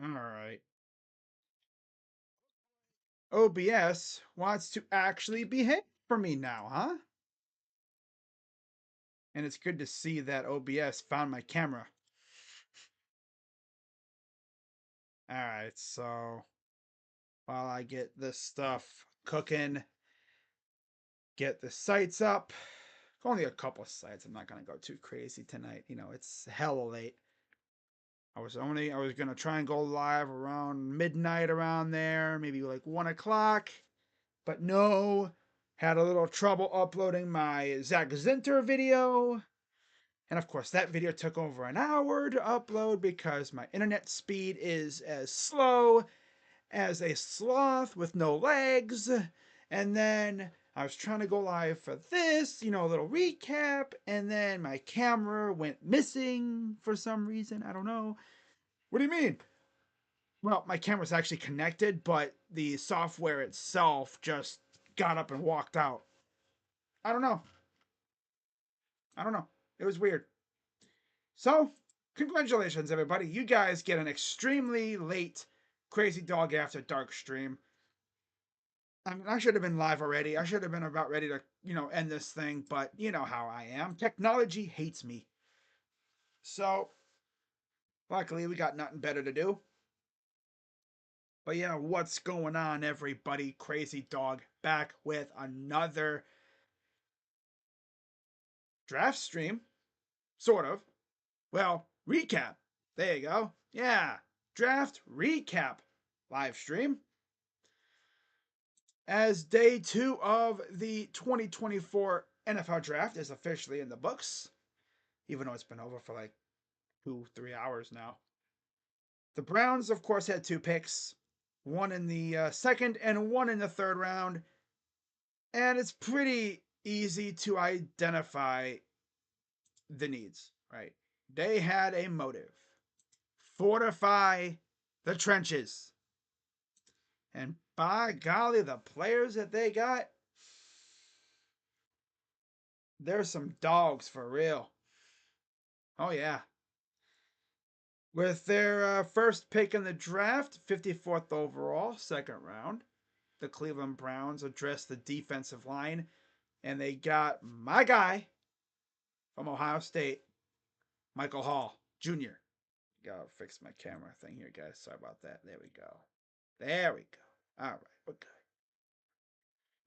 All right. OBS wants to actually behave for me now, huh? And it's good to see that OBS found my camera. All right, so while I get this stuff cooking, get the sites up. Only a couple sites. I'm not gonna go too crazy tonight. You know, it's hella late. I was gonna try and go live around midnight around there, maybe like 1 o'clock. But no, had a little trouble uploading my Zach Zinter video. And of course, that video took over an hour to upload because my internet speed is as slow as a sloth with no legs. And then I was trying to go live for this, you know, a little recap, and then my camera went missing for some reason. I don't know. What do you mean? Well, my camera's actually connected, but the software itself just got up and walked out. I don't know. I don't know. It was weird. So, congratulations, everybody. You guys get an extremely late Crazy Dog After Dark stream. I mean, I should have been live already. I should have been about ready to, end this thing, but you know how I am. Technology hates me. So, luckily, we got nothing better to do. But yeah, what's going on, everybody? Crazy Dog back with another draft stream. Sort of. Well, recap. There you go. Yeah, draft recap live stream. As day 2 of the 2024 NFL draft is officially in the books, even though it's been over for like 2-3 hours now. The Browns, of course, had 2 picks, one in the second and one in the third round. And it's pretty easy to identify the needs, right? They had a motive: fortify the trenches. And by golly, the players that they got, there's some dogs for real. Oh, yeah. With their first pick in the draft, 54th overall, second round, the Cleveland Browns addressed the defensive line, and they got my guy from Ohio State, Michael Hall Jr. Gotta fix my camera thing here, guys. Sorry about that. There we go. There we go. All right, we're good.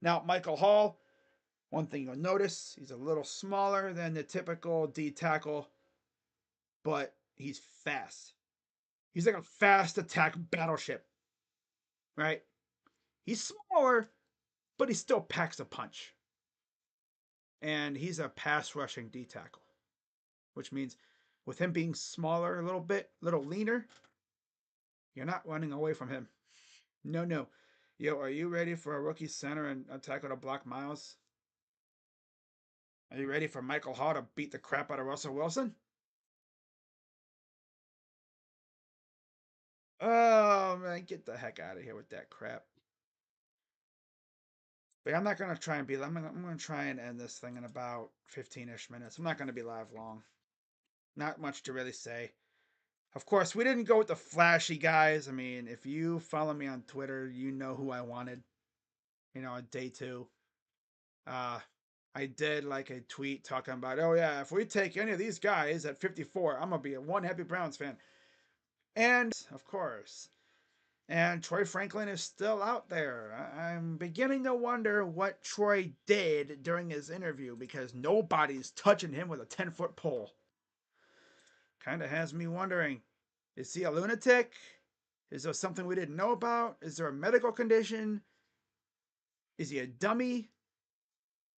Now, Michael Hall, one thing you'll notice, he's a little smaller than the typical D tackle, but he's fast. He's like a fast attack battleship, right? He's smaller, but he still packs a punch. And he's a pass rushing D tackle, which means with him being smaller a little bit, a little leaner, you're not running away from him. No, no. Yo, are you ready for a rookie center and a tackle to block Miles? Are you ready for Michael Hall to beat the crap out of Russell Wilson? Oh, man, get the heck out of here with that crap. But I'm not going to try and be, I'm going to try and end this thing in about 15-ish minutes. I'm not going to be live long. Not much to really say. Of course, we didn't go with the flashy guys. I mean, if you follow me on Twitter, you know who I wanted, on day 2. Uh, I did like a tweet talking about, oh yeah, if we take any of these guys at 54, I'm gonna be a one happy Browns fan. And of course, and Troy Franklin is still out there. I'm beginning to wonder what Troy did during his interview because nobody's touching him with a 10-foot pole. Kind of has me wondering, is he a lunatic? Is there something we didn't know about? Is there a medical condition? Is he a dummy?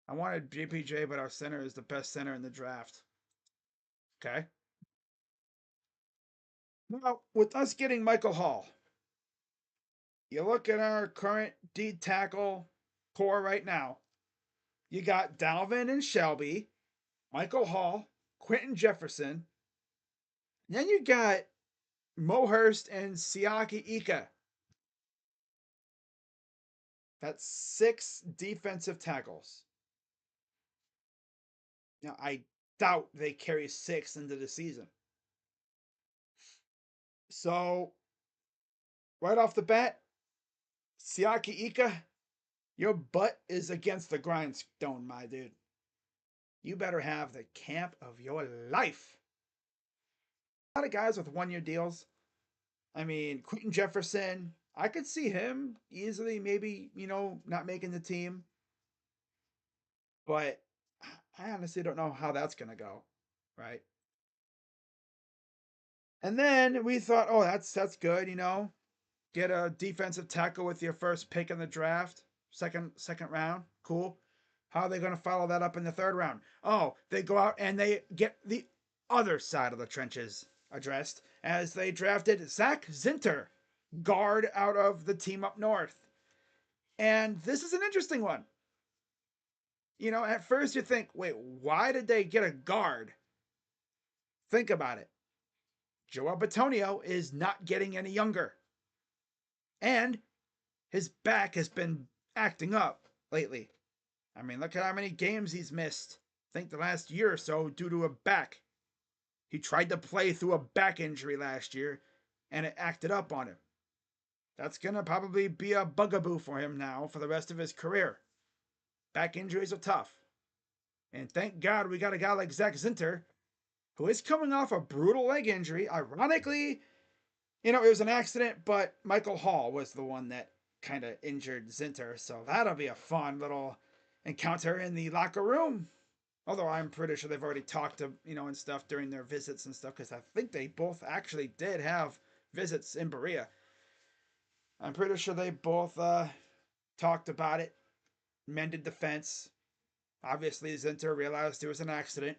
I wanted JPJ, but our center is the best center in the draft. Okay. Now, with us getting Michael Hall, you look at our current D tackle core right now. You got Dalvin and Shelby, Michael Hall, Quentin Jefferson. Then you got Mo Hurst and Siaki Ika. That's 6 defensive tackles. Now, I doubt they carry 6 into the season. So, right off the bat, Siaki Ika, your butt is against the grindstone, my dude. You better have the camp of your life. A lot of guys with 1 year deals. I mean, Quentin Jefferson, I could see him easily, maybe, not making the team, but I honestly don't know how that's going to go, right? And then we thought, oh, that's good, get a defensive tackle with your first pick in the draft, second round, cool. How are they going to follow that up in the third round? Oh, they go out and they get the other side of the trenches addressed as they drafted Zach Zinter, guard out of the team up north. And this is an interesting one. At first you think, wait, why did they get a guard? Think about it. Joel Bitonio is not getting any younger. And his back has been acting up lately. I mean, look at how many games he's missed. I think the last year or so due to a back. He tried to play through a back injury last year and it acted up on him. That's going to probably be a bugaboo for him now for the rest of his career. Back injuries are tough. And thank God we got a guy like Zach Zinter, who is coming off a brutal leg injury. Ironically, it was an accident, but Michael Hall was the one that kind of injured Zinter. So that'll be a fun little encounter in the locker room. Although I'm pretty sure they've already talked to, and stuff during their visits and stuff, because I think they both actually did have visits in Berea. I'm pretty sure they both talked about it, mended the fence. Obviously, Zinter realized it was an accident.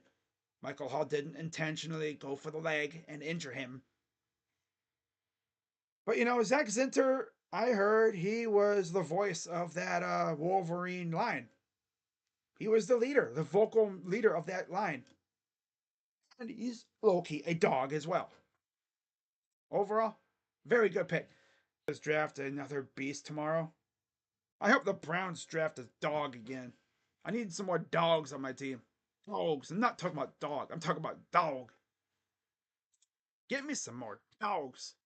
Michael Hall didn't intentionally go for the leg and injure him. But Zach Zinter, I heard he was the voice of that Wolverine line. He was the leader, the vocal leader of that line. And he's low-key a dog as well. Overall, very good pick. Let's draft another beast tomorrow. I hope the Browns draft a dog again. I need some more dogs on my team. Dogs. I'm not talking about dog. I'm talking about dog. Get me some more dogs.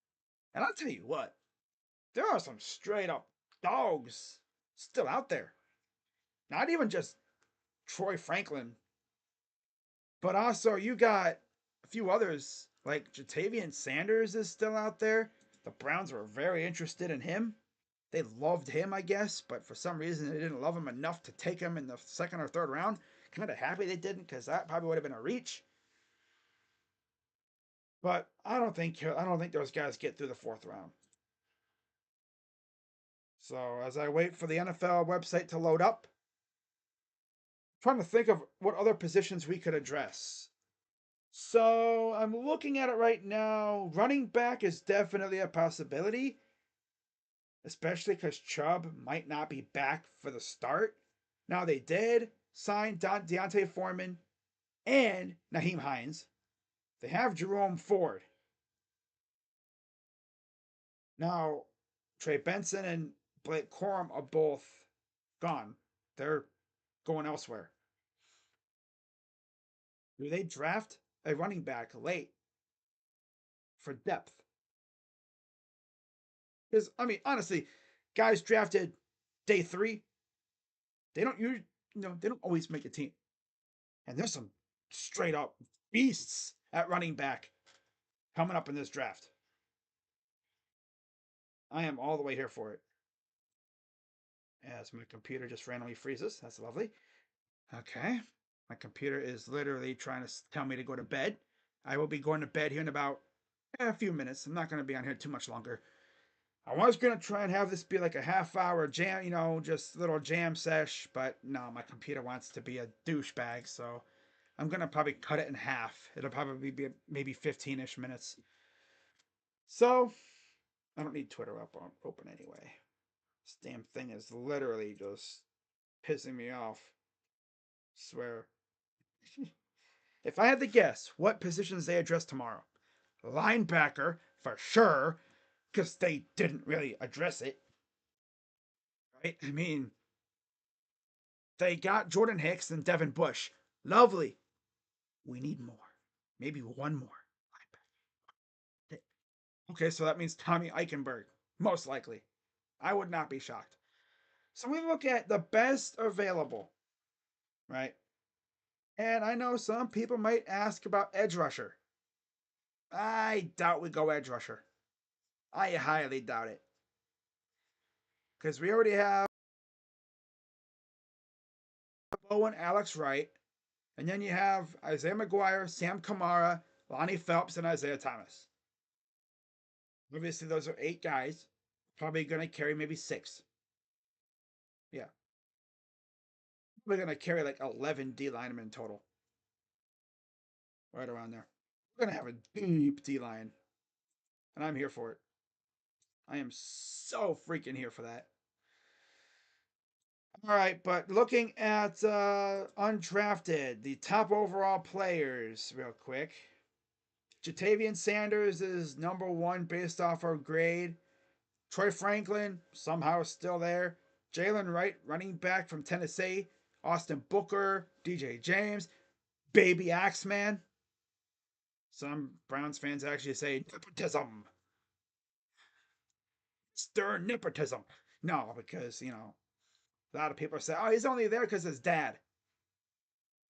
And I'll tell you what, there are some straight up dogs still out there. Not even just Troy Franklin, but also you got a few others like Jatavian Sanders is still out there. The Browns were very interested in him. They loved him, I guess, but for some reason they didn't love him enough to take him in the second or third round. Kind of happy they didn't, because that probably would have been a reach. But I don't think those guys get through the fourth round. So as I wait for the NFL website to load up, I'm trying to think of what other positions we could address. So I'm looking at it right now. Running back is definitely a possibility, especially because Chubb might not be back for the start. Now they did sign Deontay Foreman and Nyheim Hines. They have Jerome Ford. Now Trey Benson and Blake Corum are both gone. They're going elsewhere. Do they draft a running back late for depth? Because I mean, honestly, guys drafted day 3, they don't they don't always make a team. And there's some straight up beasts at running back coming up in this draft. I am all the way here for it. As my computer just randomly freezes. That's lovely. Okay. My computer is literally trying to tell me to go to bed. I will be going to bed here in about a few minutes. I'm not going to be on here too much longer. I was going to try and have this be like a half-hour jam, just little jam sesh, but no, my computer wants to be a douchebag, so I'm going to probably cut it in half. It'll probably be maybe 15-ish minutes. So, I don't need Twitter open anyway. This damn thing is literally just pissing me off. Swear. If I had to guess what positions they address tomorrow, linebacker for sure, because they didn't really address it. Right? I mean, they got Jordan Hicks and Devin Bush. Lovely. We need more. Maybe one more linebacker. Okay, so that means Tommy Eichenberg. Most likely. I would not be shocked. So we look at the best available, right? And I know some people might ask about edge rusher. I doubt we go edge rusher. I highly doubt it. Because we already have Bowen, Alex Wright, and then you have Isaiah McGuire, Sam Kamara, Lonnie Phelps, and Isaiah Thomas. Obviously, those are 8 guys. Probably going to carry maybe 6. Yeah. We're going to carry like 11 D linemen total. Right around there. We're going to have a deep D line. And I'm here for it. I am so freaking here for that. All right, but looking at undrafted, the top overall players, real quick. Jatavian Sanders is number 1 based off our grade. Troy Franklin, somehow still there. Jalen Wright, running back from Tennessee. Austin Booker, DJ James, Baby Axeman. Some Browns fans actually say nepotism. Stern nepotism. No, because, a lot of people say, oh, he's only there because his dad.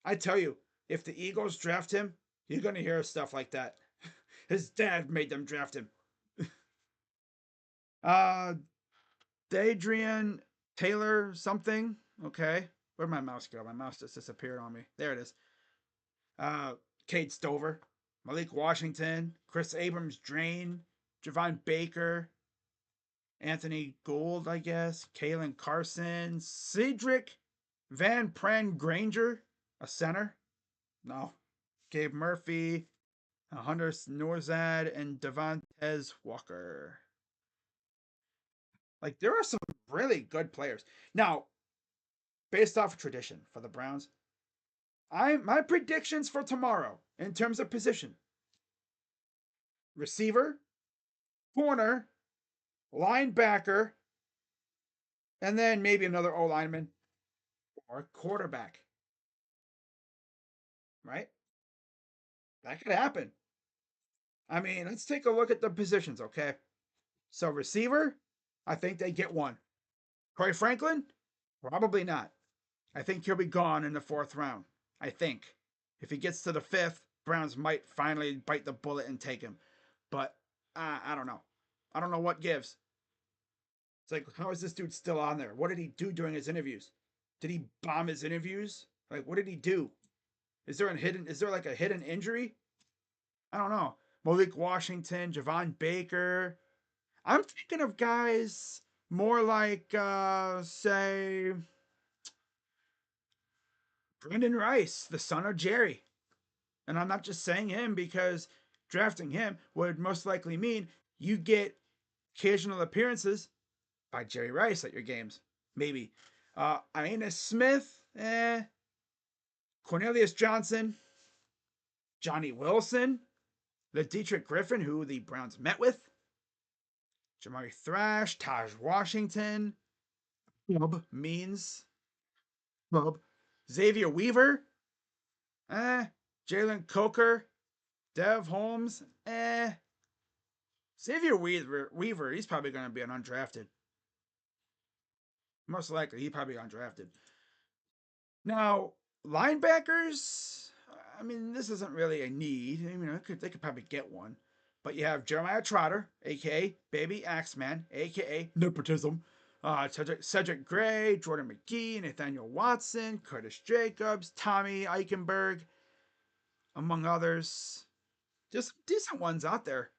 I tell you, if the Eagles draft him, you're going to hear stuff like that. His dad made them draft him. uh, Dadrian Taylor something. Okay. Where'd my mouse go? My mouse just disappeared on me. There it is. Cade Stover, Malik Washington, Chris Abrams Drain, Javon Baker, Anthony Gould, I guess, Kalen Carson, Cedric Van Pran Granger, a center. No. Gabe Murphy, Hunter Norzad, and Devontae Walker. Like, there are some really good players. Now, based off of tradition for the Browns, my predictions for tomorrow in terms of position: receiver, corner, linebacker, and then maybe another O lineman or quarterback. Right? That could happen. I mean, let's take a look at the positions, okay? So, receiver, I think they get one. Corey Franklin, probably not. I think he'll be gone in the 4th round. I think. If he gets to the 5th, Browns might finally bite the bullet and take him. But I don't know. I don't know what gives. It's like, how is this dude still on there? What did he do during his interviews? Did he bomb his interviews? Like, what did he do? Is there like a hidden injury? I don't know. Malik Washington, Javon Baker. I'm thinking of guys more like, say, Brendan Rice, the son of Jerry. And I'm not just saying him because drafting him would most likely mean you get occasional appearances by Jerry Rice at your games. Maybe. Aina Smith, Cornelius Johnson, Johnny Wilson, the Dietrich Griffin, who the Browns met with, Jamari Thrash, Taj Washington, Bub Means, Bub, Xavier Weaver, Jalen Coker, Dev Holmes, Xavier Weaver, he's probably going to be an undrafted. Most likely, he probably undrafted. Now, linebackers, I mean, this isn't really a need. I mean, they could probably get one. But you have Jeremiah Trotter, aka Baby Axeman, aka Nepotism, Cedric Gray, Jordan McGee, Nathaniel Watson, Curtis Jacobs, Tommy Eichenberg, among others. Just decent ones out there.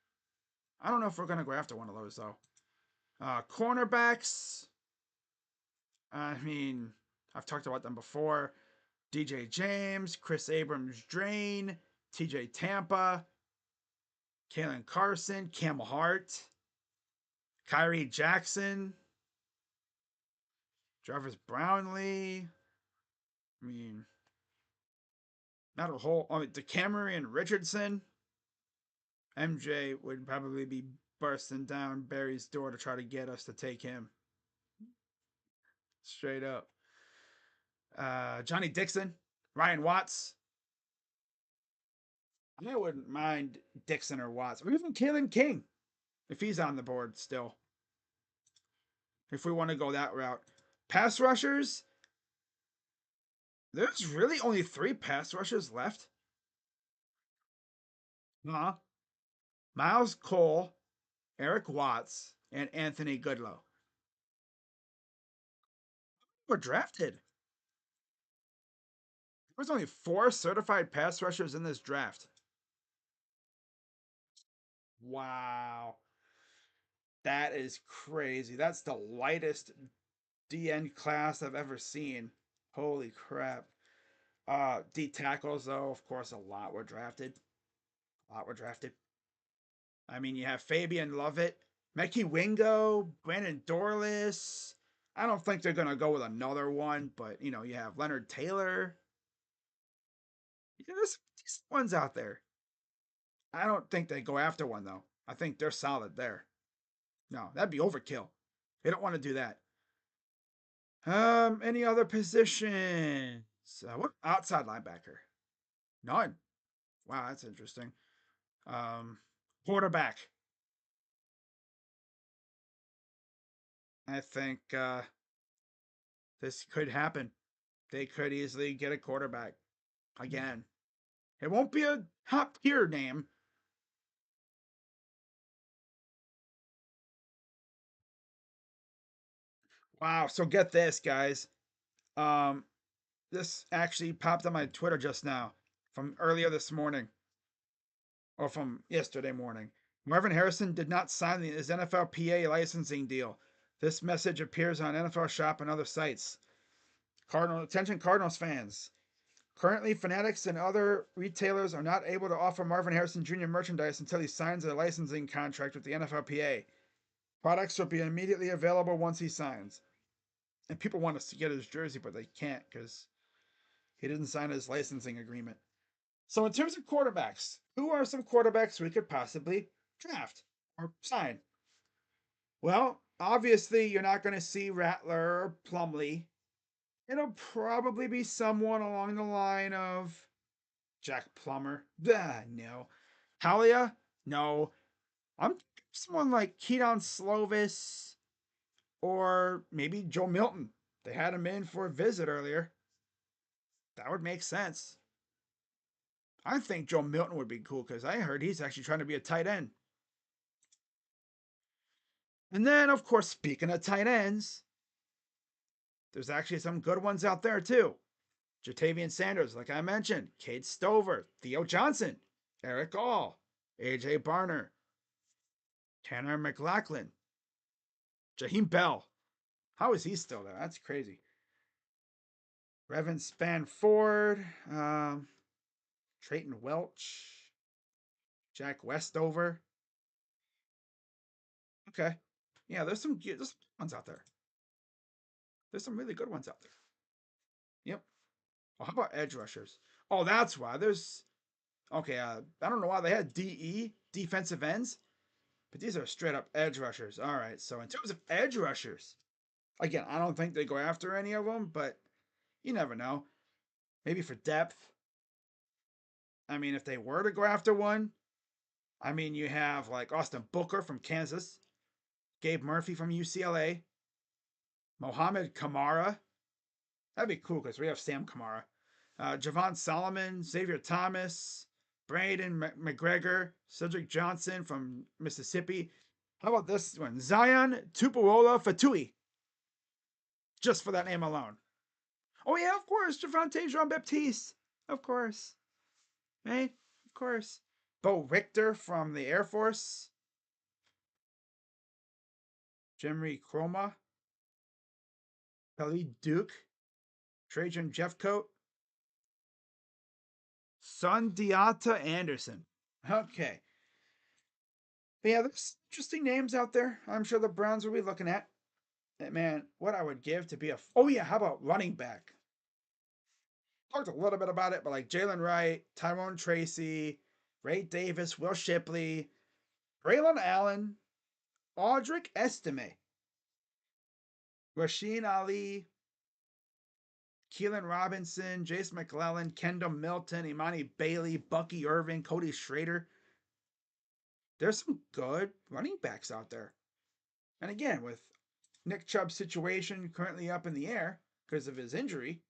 I don't know if we're going to go after one of those, though. Cornerbacks, I mean, I've talked about them before. DJ James, Chris Abrams Drain, TJ Tampa, Kalen Carson, Camel Hart, Kyrie Jackson, Jarvis Brownlee. I mean, not a whole. I mean, DeCamerion Richardson. MJ would probably be bursting down Barry's door to try to get us to take him. Straight up. Johnny Dixon, Ryan Watts. I wouldn't mind Dixon or Watts, or even Kalen King if he's on the board still. if we want to go that route. Pass rushers, there's really only 3 pass rushers left. Huh? Miles Cole, Eric Watts, and Anthony Goodlow were drafted. There's only 4 certified pass rushers in this draft. Wow. That is crazy. That's the lightest DN class I've ever seen. Holy crap. D tackles, though, of course, a lot were drafted. A lot were drafted. I mean, you have Fabian Lovett, Mekhi Wingo, Brandon Dorless. I don't think they're going to go with another one, but, you know, you have Leonard Taylor. Yeah, there's some decent ones out there. I don't think they go after one, though. I think they're solid there. No, that'd be overkill. They don't want to do that. Any other positions? What outside linebacker? None. Wow, that's interesting. Um, Quarterback. I think this could happen. They could easily get a quarterback again. It won't be a top tier name. Wow. So get this, guys. Um, this actually popped on my Twitter just now from earlier this morning or from yesterday morning. Marvin Harrison did not sign his NFLPA licensing deal. This message appears on NFL Shop and other sites. Attention Cardinals fans. Currently, Fanatics and other retailers are not able to offer Marvin Harrison Jr. merchandise until he signs a licensing contract with the NFLPA. Products will be immediately available once he signs. And people want us to get his jersey, but they can't because he didn't sign his licensing agreement. So, in terms of quarterbacks, who are some quarterbacks we could possibly draft or sign? Well, obviously, you're not going to see Rattler or Plumlee. It'll probably be someone along the line of Jack Plummer. No. Talia? No. I'm someone like Keaton Slovis or maybe Joe Milton. They had him in for a visit earlier. That would make sense. I think Joe Milton would be cool because I heard he's actually trying to be a tight end. And then, of course, speaking of tight ends, there's actually some good ones out there too. Jatavian Sanders, like I mentioned, Cade Stover, Theo Johnson, Eric All, AJ Barner, Tanner McLachlan, Jaheim Bell. How is he still there? That's crazy. Revan Spanford, Trayton Welch, Jack Westover. Okay. Yeah, there's some good ones out there. There's some really good ones out there. Yep. Well, how about edge rushers? Oh, that's why. Okay, I don't know why they had DE, defensive ends, but these are straight up edge rushers. All right, so in terms of edge rushers, again, I don't think they go after any of them, but you never know. Maybe for depth. I mean, if they were to go after one, I mean, you have like Austin Booker from Kansas, Gabe Murphy from UCLA, Mohamed Kamara. That'd be cool because we have Sam Kamara. Javon Solomon, Xavier Thomas, Braden McGregor, Cedric Johnson from Mississippi. How about this one? Zion Tupuola Fatui. Just for that name alone. Oh, yeah, of course. Javante Jean Baptiste. Of course. Right? Of course. Bo Richter from the Air Force. Jimmy Chroma. Khalid Duke. Trajan Jeffcoat. Sundiata Anderson. Okay. But yeah, there's interesting names out there. I'm sure the Browns will be looking at. Man, what I would give to be a. Oh, yeah, how about running back? Talked a little bit about it, but like Jalen Wright, Tyrone Tracy, Ray Davis, Will Shipley, Braylon Allen, Audric Estime, Rasheen Ali, Keelan Robinson, Jace McClellan, Kendall Milton, Imani Bailey, Bucky Irving, Cody Schrader. There's some good running backs out there. And again, with Nick Chubb's situation currently up in the air because of his injury.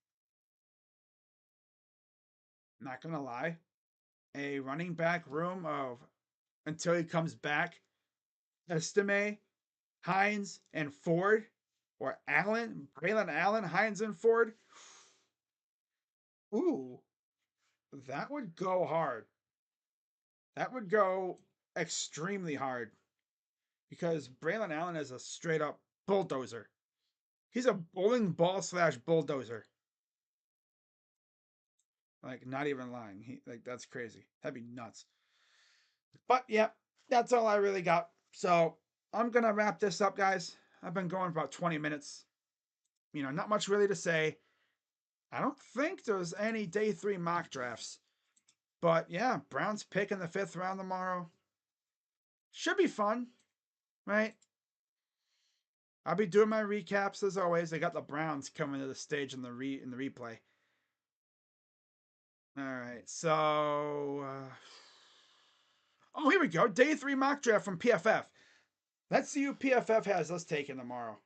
Not gonna lie, a running back room of until he comes back, Estime, Hines, and Ford, or Allen, Braylon Allen, Hines, and Ford. Ooh, that would go hard. That would go extremely hard because Braylon Allen is a straight up bulldozer. He's a bowling ball slash bulldozer. Like, not even lying. That's crazy. That'd be nuts. But yeah, that's all I really got. So I'm gonna wrap this up, guys. I've been going for about 20 minutes. Not much really to say. I don't think there's any day 3 mock drafts. But yeah, Browns pick in the 5th round tomorrow. Should be fun, right? I'll be doing my recaps as always. I got the Browns coming to the stage in the replay. All right, so oh, here we go. Day 3 mock draft from PFF. Let's see who PFF has us taking tomorrow.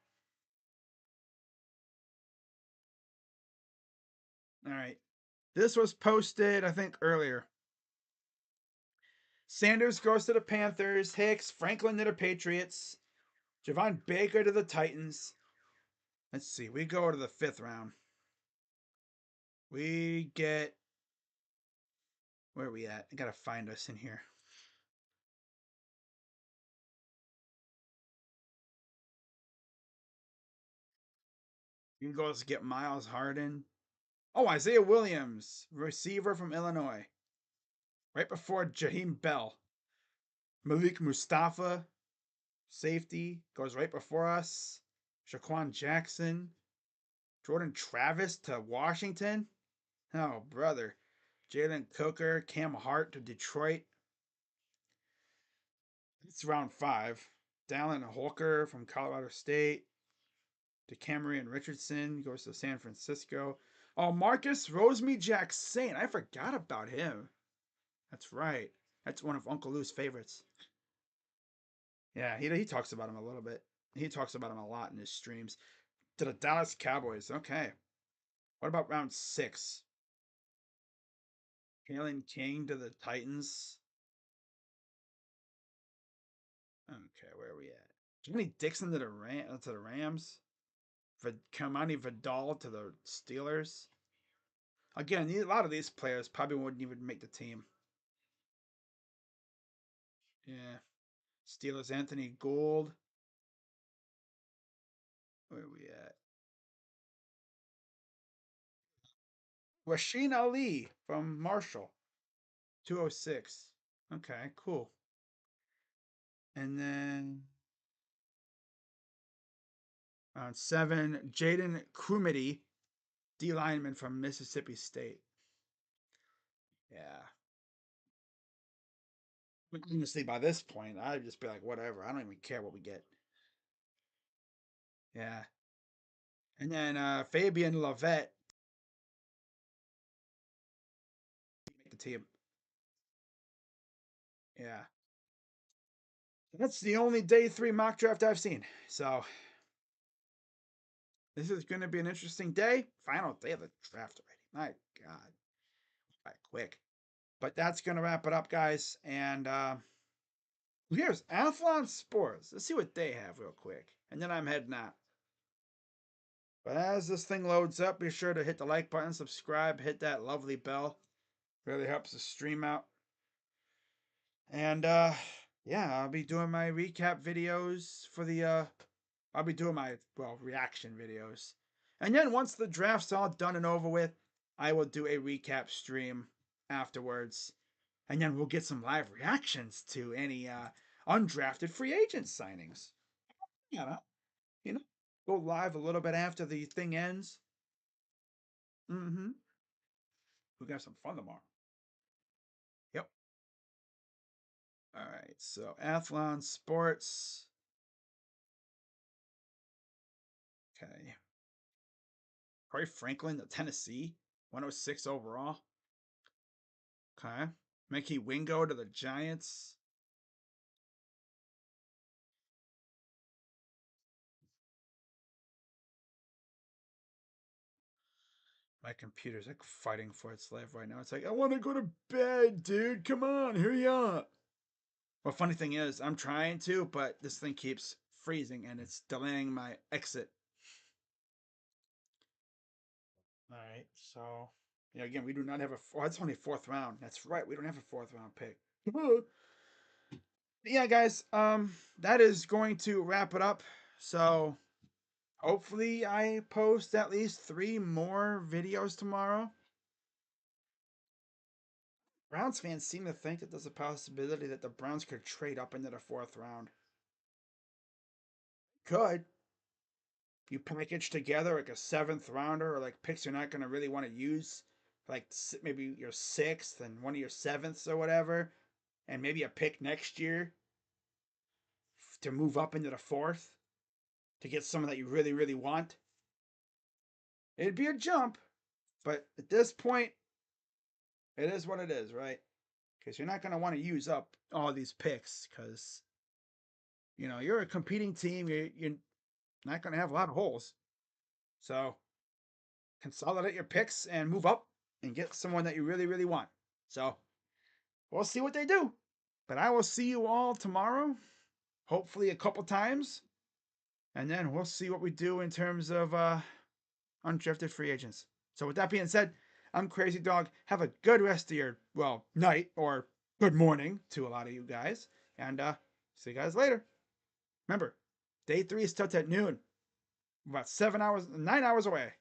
All right, this was posted I think earlier. Sanders goes to the Panthers. Hicks, Franklin to the Patriots. Javon Baker to the Titans. Let's see. We go to the 5th round. We get. Where are we at? I gotta find us in here. Eagles get Miles Harden. Oh, Isaiah Williams, receiver from Illinois. Right before Jaheim Bell. Malik Mustafa, safety, goes right before us. Shaquan Jackson. Jordan Travis to Washington. Oh, brother. Jalen Cooker, Cam Hart to Detroit. It's round 5. Dallin Holker from Colorado State. DeCamerion Richardson goes to San Francisco. Oh, Marcus Rosemy-Jacksaint. I forgot about him. That's right. That's one of Uncle Lou's favorites. Yeah, he talks about him a little bit. He talks about him a lot in his streams. To the Dallas Cowboys. Okay. What about round 6? Kalen King to the Titans. Okay, where are we at? Johnny Dixon to the Rams. Kamani Vidal to the Steelers. Again, a lot of these players probably wouldn't even make the team. Yeah. Steelers Anthony Gould. Where are we at? Rasheen Ali from Marshall. 206. Okay, cool. And then on 7, Jaden Crumity, D lineman from Mississippi State. Yeah. Honestly, by this point, I'd just be like, whatever. I don't even care what we get. Yeah. And then Fabian Lavette make the team. Yeah. That's the only day 3 mock draft I've seen. So this is going to be an interesting day. Final day of the draft already. My God. Right, quick. But that's going to wrap it up, guys. And here's Athlon Sports. Let's see what they have real quick. And then I'm heading out. But as this thing loads up, be sure to hit the like button, subscribe, hit that lovely bell. Really helps the stream out. And yeah, I'll be doing my recap videos for the I'll be doing my reaction videos. And then once the draft's all done and over with, I will do a recap stream afterwards. And then we'll get some live reactions to any undrafted free agent signings. Yeah, go live a little bit after the thing ends. Mm-hmm. We got some fun tomorrow. Yep. All right. So Athlon Sports. Okay. Corey Franklin to Tennessee. 106 overall. Okay. Mickey Wingo to the Giants. My computer's like fighting for its life right now. It's like, I want to go to bed, dude. Come on, hurry up. Well, funny thing is, I'm trying to, but this thing keeps freezing and it's delaying my exit. All right, so yeah, again, we do not have a. Oh, it's only fourth round. That's right, we don't have a fourth round pick. Yeah, guys, that is going to wrap it up. So hopefully, I post at least 3 more videos tomorrow. Browns fans seem to think that there's a possibility that the Browns could trade up into the fourth round. Could. You package together like a seventh rounder or like picks you're not going to really want to use, like maybe your sixth and one of your sevenths or whatever, and maybe a pick next year to move up into the fourth to get someone that you really, really want. It'd be a jump, but at this point, it is what it is, right? Because you're not going to want to use up all these picks because, you're a competing team. You're not going to have a lot of holes. So consolidate your picks and move up and get someone that you really, really want. So we'll see what they do. But I will see you all tomorrow, hopefully a couple times. And then we'll see what we do in terms of undrafted free agents. So with that being said, I'm Crazy Dog. Have a good rest of your, night or good morning to a lot of you guys. And see you guys later. Remember, day 3 starts at noon. About 9 hours away.